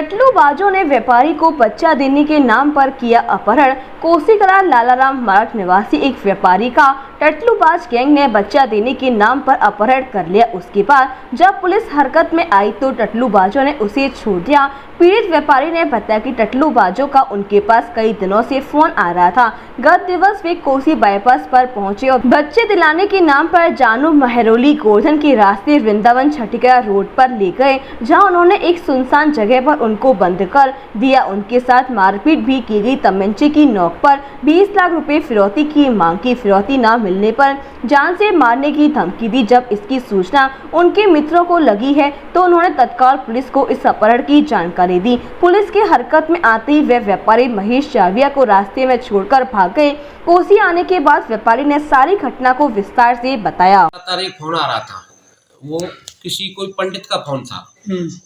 टटलूबाजों ने व्यापारी को बच्चा देने के नाम पर किया अपहरण। कोसीकला लालाराम मार्ग निवासी एक व्यापारी का टटलूबाज गैंग ने बच्चा देने के नाम पर अपहरण कर लिया। उसके बाद जब पुलिस हरकत में आई तो टटलूबाजों ने उसे छोड़ दिया। पीड़ित व्यापारी ने बताया कि टटलूबाजों का उनके पास कई दिनों से फोन आ रहा था। गत दिवस वे कोसी बाईपास पर पहुंचे और बच्चे दिलाने के नाम पर जानू महरौली गोवर्धन के रास्ते वृंदावन छठिका रोड पर ले गए, जहां उन्होंने एक सुनसान जगह पर उनको बंद कर दिया। उनके साथ मारपीट भी की गई। तमंचे की नोक पर 20 लाख रुपए फिरौती की मांग की। फिरौती न मिलने पर जान से मारने की धमकी दी। जब इसकी सूचना उनके मित्रों को लगी है तो उन्होंने तत्काल पुलिस को इस अपहरण की जानकारी दी। पुलिस की हरकत में आते ही वे व्यापारी महेश चाविया को रास्ते में छोड़कर भाग गए। कोसी आने के बाद व्यापारी ने सारी घटना को विस्तार से बताया। एक फोन आ रहा था, वो किसी कोई पंडित का फोन था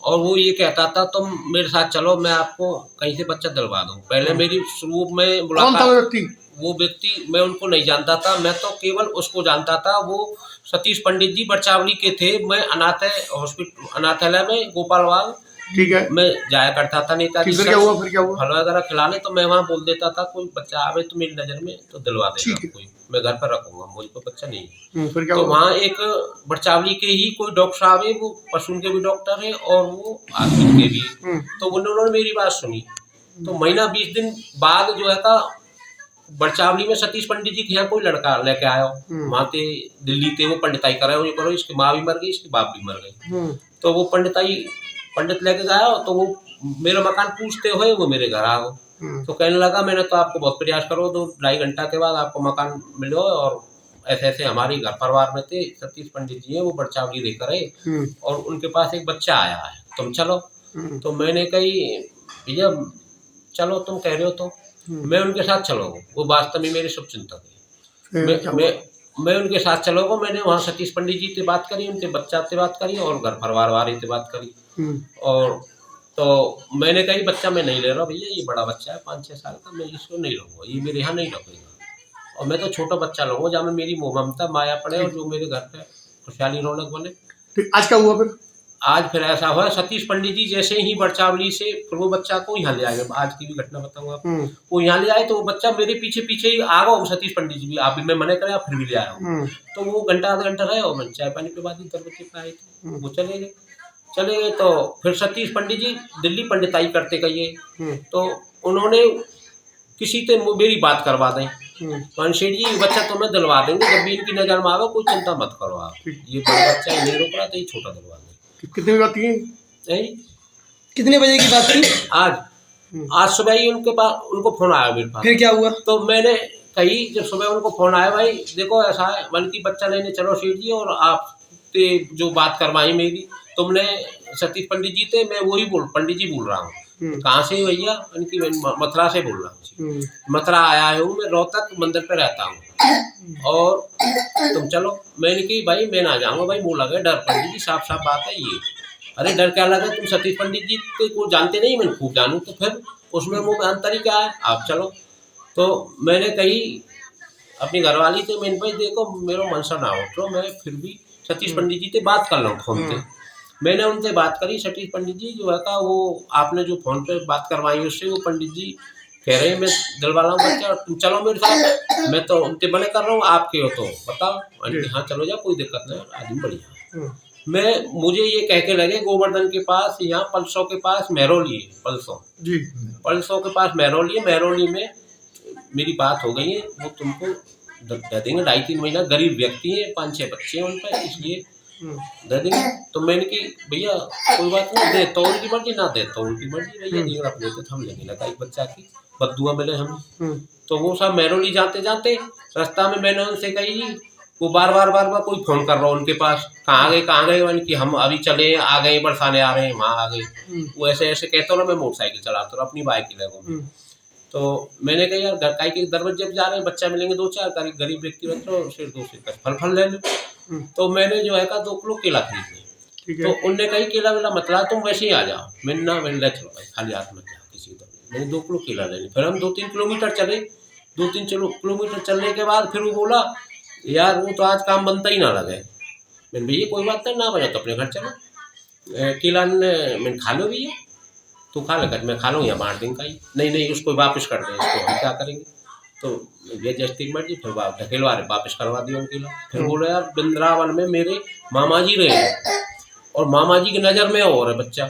और वो ये कहता था तुम मेरे साथ चलो, मैं आपको कहीं से बच्चा दिलवा दूं। पहले मेरी शुरू में मुलाकात, वो व्यक्ति मैं उनको नहीं जानता था, मैं तो केवल उसको जानता था। वो सतीश पंडित जी बरचावली के थे। मैं अनाथालय में गोपाल बाग, ठीक है, मैं जाया करता था नेताजी फिर क्या हुआ? फल वगैरह खिलाने, तो मैं वहाँ बोल देता था कोई बच्चा आवे तो मेरी नजर में तो दिलवा देगा, कोई मैं घर पर रखूंगा, मुझे कोई बच्चा नहीं है। फिर क्या तो हुआ? वहाँ एक बरचावली के ही कोई डॉक्टर साहब है, वो पशु के भी डॉक्टर है और वो आदमी के भी, तो उन्होंने मेरी बात सुनी। तो महीना 20 दिन बाद जो है का बरचावली में सतीश पंडित जी के यहाँ कोई लड़का लेके आया, वहाँ थे दिल्ली थे, वो पंडिताई करो, इसकी माँ भी मर गई, इसके बाप भी मर गए। तो वो पंडित लेके गया, तो वो मेरा मकान पूछते हुए वो मेरे घर आओ। तो कहने लगा मैंने तो आपको बहुत प्रयास करो, तो 2.5 घंटा के बाद आपको मकान मिलो, और ऐसे ऐसे हमारे घर परिवार में थे सतीश पंडित जी हैं, वो बरचावली रहकर रहे और उनके पास एक बच्चा आया है, तुम चलो। तो मैंने कही भैया चलो, तुम कह रहे हो तो मैं उनके साथ चलोगे। वो वास्तव में मेरे शुभचिंतक है। मैं उनके साथ चलोगे। मैंने वहाँ सतीश पंडित जी से बात करी, उनके बच्चा से बात करी और घर परिवार वाले से बात करी। और तो मैंने कही बच्चा मैं नहीं ले रहा भैया, ये बड़ा बच्चा है 5-6 साल का, मैं इसको नहीं लूँगा, ये मेरे यहाँ नहीं रखेगा, और मैं तो छोटा बच्चा लूँगा जहाँ में मेरी ममता माया पड़े और जो मेरे घर पे खुशहाली रौनक बने। ठीक, आज क्या हुआ फिर? आज फिर ऐसा हुआ, सतीश पंडित जी जैसे ही बरचावली से फिर वो बच्चा को यहाँ ले आए। आज की भी घटना बताऊंगा आपको। वो यहाँ ले आए तो वो बच्चा मेरे पीछे पीछे ही आ गया। सतीश पंडित जी भी, आप भी मैं मना करे, फिर भी ले आया। तो वो घंटा आधा घंटा रहे और मैं चाय पानी के बाद इधर बच्चे पे आए थे, वो चले गए। तो फिर सतीश पंडित जी दिल्ली पंडिताई करते गए, तो उन्होंने किसी से मेरी बात करवा दें, सेठ जी बच्चा तुम्हें दिलवा देंगे, जब भी इनकी नजर में आवे कोई चिंता मत करो आप, ये बड़ा बच्चा नहीं रोक रहा, तो ये छोटा दिलवा दें। कितने बजे बात की? कितने बजे की बात थी? आज सुबह ही उनको फोन आया मेरे पास। फिर क्या हुआ? तो मैंने कही जब सुबह उनको फोन आया, भाई देखो ऐसा है, बल्कि बच्चा लेने चलो सेठ जी, और आपसे जो बात करवाई मेरी तुमने सतीश पंडित जी थे, मैं वही पंडित जी बोल रहा हूँ। कहाँ से भैया? उनकी मथुरा से बोल रहा हूँ। मथुरा आया हूँ मैं, रोहतक मंदिर पे रहता हूँ, और तुम चलो। मैंने कही भाई मैं ना जाऊँगा भाई, मुँह लगे डर। पंडित जी साफ साफ बात है ये। अरे डर क्या लगा, तुम सतीश पंडित जी को जानते नहीं, मैंने खूब जानू, तो फिर उसमें मुँह में अंतर ही क्या है, आप चलो। तो मैंने कही अपनी घरवाली से, मैंने भाई देखो मेरा मनसा ना हो, तो मैं फिर भी सतीश पंडित जी से बात कर लूँ फोन पे। मैंने उनसे बात करी, सतीश पंडित जी जो है का वो आपने जो फोन पे बात करवाई उससे, वो पंडित जी कह रहे हैं मैं दिलवा रहा हूँ बच्चा, और तुम चलो मेरे साथ, मैं तो उनसे बने कर रहा हूँ, आपके हो तो बताओ। हाँ चलो जाओ, कोई दिक्कत नहीं, आदमी बढ़िया। मुझे ये कह के लगे गोवर्धन के पास, यहाँ पलसों के पास महरौली है, पलसों के पास महरौली में मेरी बात हो गई है, वो तुमको दे देंगे 2.5-3 महीना। गरीब व्यक्ति है, 5-6 बच्चे हैं उन पर, इसलिए दे देंगे। तो मैंने कि भैया कोई बात नहीं, दे तो उनकी मर्जी, ना दे तो उनकी मर्जी, भैया देंगे अपने तो हम लेंगे लगा एक बच्चा की बदुआ मिले हमें। तो वो सब महरौली जाते जाते रास्ता में मैंने उनसे कही, वो बार बार कोई फोन कर रहा हो उनके पास, कहाँ गए उनकी, हम अभी चले आ गए, बरसाने आ रहे हैं, वहाँ आ गए। वो ऐसे ऐसे कहता रहा, मैं मोटरसाइकिल चलाता रहा अपनी बाइक की लगो। तो मैंने कहा यार घर के दरवाजे जा रहे हैं, बच्चा मिलेंगे 2-4, गरीब व्यक्ति बन रहे हो, सिर 2 से फल ले लो। तो मैंने जो है 2 किलो केला खरीदे। तो उनने कही केला वेला मतलब तुम वैसे ही आ जाओ। मैंने ले चलो भाई, खाली हाथ मत जाओ किसी को। मैंने 2 किलो केला ले ली। फिर हम 2-3 किलोमीटर चले। 2-3 किलोमीटर चलने के बाद फिर वो बोला यार वो तो आज काम बनता ही ना लगे। मैंने भैया कोई बात नहीं, ना बना तो अपने घर चलो, केला मैंने खा लो भैया। तू खा ले, मैं खा लूँ या बांट देंगे कहीं, नहीं उसको वापस कर दें, इसको हम क्या करेंगे। तो ये जस्ती मर्जी, फिर ढकेलवा रहे, वापस करवा दिया उनके लिए। फिर बोले यार वृंदावन में मेरे मामा जी रहे हैं और मामा जी की नज़र में और है बच्चा।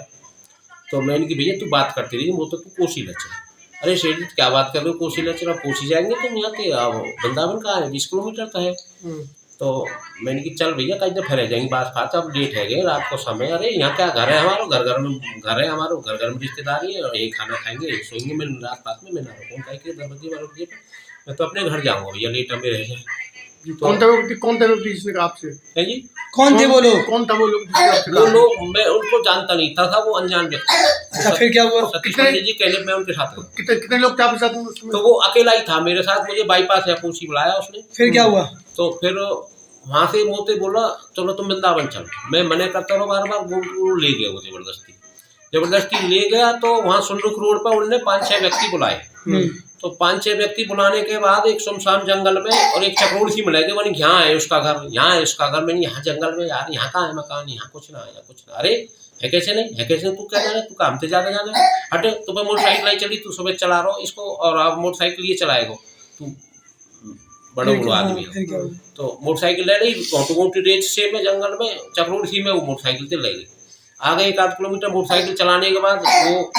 तो मैंने कि भैया तू बात करती रही, वो तो तू कोसी ले चल। अरे शेठ जी क्या बात कर रहे हो, कोसी ले चल, कोसी जाएंगे तुम यहाँ के, अब वृंदावन कहाँ है, 20 किलोमीटर का है। तो मैंने कि चल भैया कहीं तो फिर जाएंगे, बात खाते, अब लेट है गए, रात को समय। अरे यहाँ क्या घर है हमारा, घर में घर है हमारा, घर में रिश्तेदारी है, और यही खाना खाएंगे, यही सोएंगे। मैं रात में मैं ना रखूँ कहीं, मैं तो अपने घर जाऊँगा भैया, लेट में रह जाए। तो कौन था व्यक्ति जिसने कहा आपसे? है जी, कौन थे वो लोग? कौन था वो लोग जिसने आपसे वो कहा? लोग मैं उनको जानता नहीं था, वो अनजान व्यक्ति। अच्छा, फिर क्या हुआ? सतीश पंडित जी कहने मैं उनके साथ था। कितने लोग थे आपके साथ में उस समय? तो वो अकेला ही था मेरे साथ, मुझे बाईपास या पूछी बुलाया उसने। फिर क्या हुआ? तो फिर वहाँ से मोते बोला चलो तुम वृंदावन चलो। मैं मना करता रहा बार बार, वो ले गया, वो जबरदस्ती ले गया। तो वहाँ सुनरुख रोड पर उन्होंने 5-6 व्यक्ति बुलाए। तो 5-6 व्यक्ति बुलाने के बाद एक सुनसान जंगल में और एक चक्रोड़ सी मिला के बोले यहाँ है उसका घर, यहाँ है उसका घर। मैंने यहाँ जंगल में, यार यहाँ कहाँ है मकान, यहाँ कुछ ना है, कुछ ना। अरे है कैसे नहीं, है कैसे, तू क्या जाना, तू काम से ज़्यादा जाना है, हटे। तुम्हें मोटरसाइकिल नहीं चली, तू सुबह चला रहा हो इसको, और आप मोटरसाइकिल ये चलाएगा, तू बड़ा बड़ा आदमी है। तो मोटरसाइकिल ले ली, गोटी रेत से में जंगल में चक्रोड़ सी में वो मोटरसाइकिल से ले गई। आगे 1-8 किलोमीटर मोटरसाइकिल चलाने के बाद वो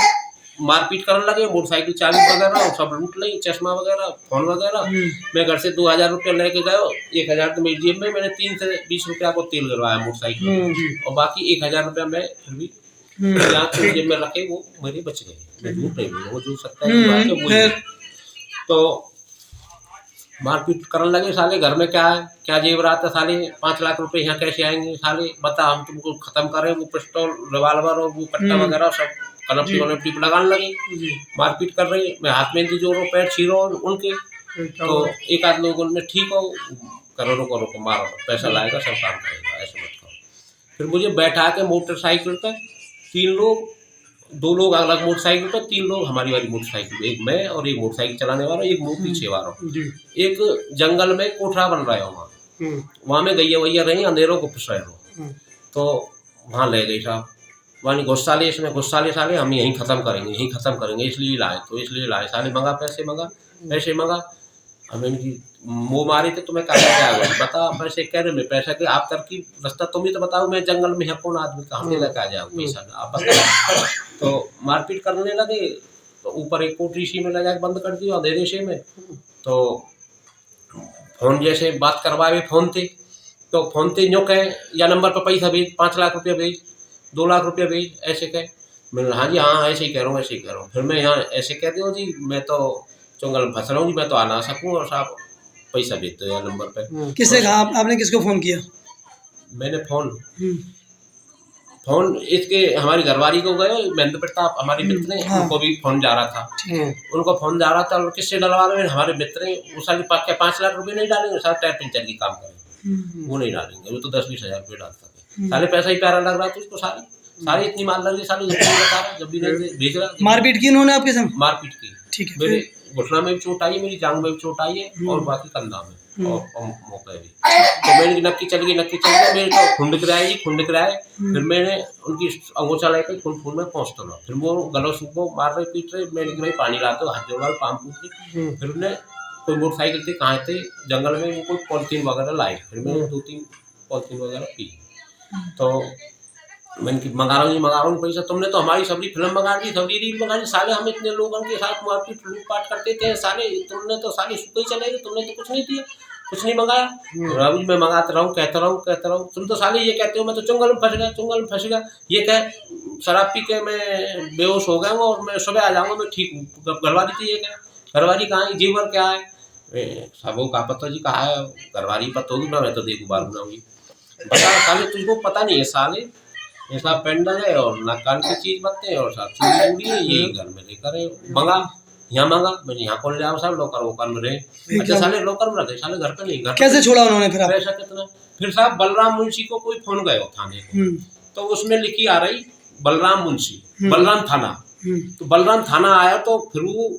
मारपीट करने लगे, मोटरसाइकिल चाबी वगैरह सब लूट ली, चश्मा वगैरह, फोन वगैरह। मैं घर से 2000 रुपये लेके गया, 1000 तो मेरी जेब में, मैंने 3 से 20 रुपया को तेल करवाया मोटरसाइकिल, और बाकी 1000 रुपया मैं फिर भी यहाँ जेब में रखे, वो मेरे बच गए। मैं झूठ नहीं बोलूँ, वो जो सकता है। तो मारपीट करने लगे साले, घर में क्या है, क्या जेवरात है साले, 5 लाख रुपए यहाँ कैसे आएंगे साले, बता हम तुमको खत्म करें। वो पिस्टल, रिवाल्वर और वो कट्टा वगैरह सब कनपटी लगाने लगी, मारपीट कर रही। मैं हाथ में जोड़ो, पैर छीरो उनके। तो एक आध लोगों ने ठीक हो, करो मारो, पैसा लाएगा सब काम करेगा, ऐसे मत करो। फिर मुझे बैठा के मोटरसाइकिल पर 3 लोग, 2 लोग अलग मोटरसाइकिल पर, 3 लोग हमारी वाली मोटरसाइकिल पे, एक मैं और एक मोटरसाइकिल चलाने वाला, एक मुँह पीछे वाला। एक जंगल में कोठरा बन रहा है, वहाँ में गैया वैया रही, अंधेरों को पिस रहे हो। तो वहाँ ले गई साहब, वानी गुस्सा ले, इसमें गुस्सा ले साले, हम यहीं ख़त्म करेंगे, इसलिए लाए साले, मंगा पैसे मंगा। हमें इनकी मुँह मारी थे, तुम्हें क्या आएगा बता, पैसे कह रहे, मैं पैसा के आप तरकीब रास्ता तुम ही तो बताओ, मैं जंगल में है कौन आदमी, कहाँ ले लेकर आ जाओ पैसा, आप बताओ। तो मारपीट करने लगे। तो ऊपर एक कोठरी सी में लगा के बंद कर दिया अंधेरे से में। तो फोन जैसे बात करवाए फोन थे, तो फोन थे यूँ कहे, या नंबर पर पैसा भेज, 5 लाख रुपया भेज, 2 लाख रुपया भेज, ऐसे कहे। मैं हाँ जी हाँ ऐसे ही कह रहा हूँ, फिर मैं यहाँ ऐसे कह दूँ जी मैं तो जंगल में फंस रहा हूँ जी, मैं तो आ ना सकूँ, और साहब पैसा भेज दो या नंबर पे। किसने कहा, आपने किसको फ़ोन किया? मैंने फोन इसके हमारी घरवाली को गए, महेंद्र प्रताप हमारे मित्र हैं, उनको भी फोन जा रहा था, और किससे डलवा रहे हैं, हमारे मित्र हैं। वो सारे 5 लाख रुपए नहीं डालेंगे, सारे टायर पंचर की काम करेंगे, वो नहीं डालेंगे, वो तो 10-20 हज़ार रुपये डाल सकते। सारे पैसा ही प्यारा लग रहा था उसको, सारे इतनी मार लग रही, सारे जब भी नहीं भेज रहा। मारपीट की उन्होंने आपके संग? मारपीट की, ठीक है। मेरे घुटना में भी चोट आई है, मेरी जांघ में भी चोट आई है, और बाकी कंधा में और मौके भी। तो मैंने नक्की चल गई, मेरे को खुंड कराए। फिर मैंने उनकी अंगोछा लेकर खून में पहुँचता रहा। फिर वो गलों सूखो मार रहे, पीट रहे। मैंने कि भाई पानी लाते हो, हाथ जोड़ा, पाम पूछ के। फिर उन्हें कोई मोटरसाइकिल थे, कहाँ थे जंगल में, वो कोई पॉलिथीन वगैरह लाए। फिर मैंने 2-3 पॉलिथीन वगैरह पी। तो मैंने कि मंगा रहा हूँ पैसा, तुमने तो हमारी सबरी फिल्म मंगा दी, सबरी रील मंगा दी, साले हम इतने लोगों के साथ मारपीट लूटपाट करते थे साले, तुमने तो साले सुख ही चले गए, तुमने तो कुछ नहीं दिया, कुछ नहीं मंगाया। अभी मैं मंगाता रहा हूँ, कहता रहा हूँ, तुम तो साले ये कहते हो मैं तो चुंगल में फंस गया, ये कह शराब पी के मैं बेहोश हो गया हूँ और मैं सुबह आ जाऊँगा, मैं ठीक हूँ। घरवाली थी, ये क्या घरवाली कहाँ है, जीवर क्या है, सबों का पता जी कहाँ है, घरवाली पता होगी, मैं तो देखू बार बनाऊँगी। बता साले, तुझको पता नहीं है साले, ऐसा पेंडल है और ना कान की चीज बनते हैं और साथ चूड़ी है, ये घर में लेकर मंगा, यहाँ मंगा, मैंने यहाँ कौन ले आओ साहब, लोकर में रहे। अच्छा साले लोकर में रखे, साले घर पे नहीं, घर कैसे छोड़ा उन्होंने फिर? पैसा कितना? फिर साहब बलराम मुंशी को कोई फोन गए थाने को, तो उसमें लिखी आ रही बलराम मुंशी, बलराम थाना। तो बलराम थाना आया, तो फिर वो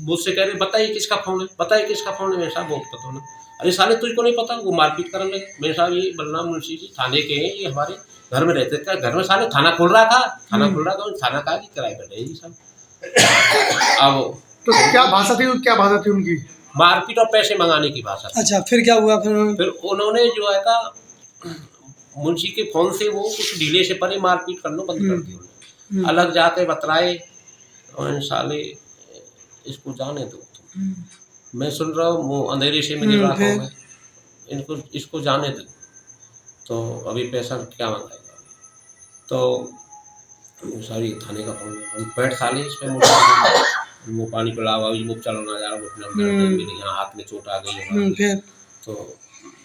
मुझसे कह रहे बताइए किसका फोन है, मेरे साहब बहुत पता ना। अरे साले तुझको नहीं पता, वो मारपीट करने लगे। मेरे साहब ये बलराम मुंशी जी थाने के हैं, ये हमारे घर में रहते थे, घर में साले थाना खुल रहा था, थाना खुल रहा था, थाना का किराए पर रहे जी सब। अब तो क्या भाषा थी उनकी? मारपीट और पैसे मंगाने की भाषा। अच्छा फिर क्या हुआ फिर फिर उन्होंने जो है का मुंशी के फोन से वो कुछ ढीले से परे मारपीट करना बंद कर दी उन्होंने। अलग जाके बतलाए और साले इसको जाने दो, मैं सुन रहा हूँ वो अंधेरे से मिल रहा था, इनको इसको जाने दो, तो अभी पैसा क्या मंगाएगा। तो सारी थाने का फोन बैठ साले इस पे वो पानी पिलावा मुँह चलो ना जा रहा, मेरे यहाँ हाथ में चोट आ गई। फिर तो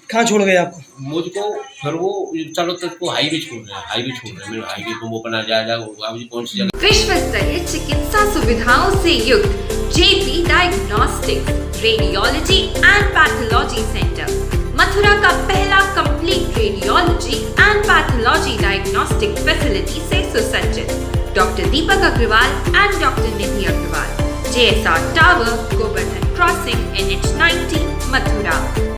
कहाँ छोड़ गए आपको? मुझको फिर वो चलो तो हाईवे छोड़ रहे हैं, मेरे हाईवे पर वो बना जाएगा कौन सी जगह। विश्व स्तरीय चिकित्सा सुविधाओं से युक्त JP diagnostics radiology and pathology centre, Mathura का पहला complete radiology and pathology diagnostic facility से सुसज्जित। Doctor Deepak Agarwal and doctor Nidhi Agarwal, JSR tower, Govardhan crossing, NH 90, Mathura.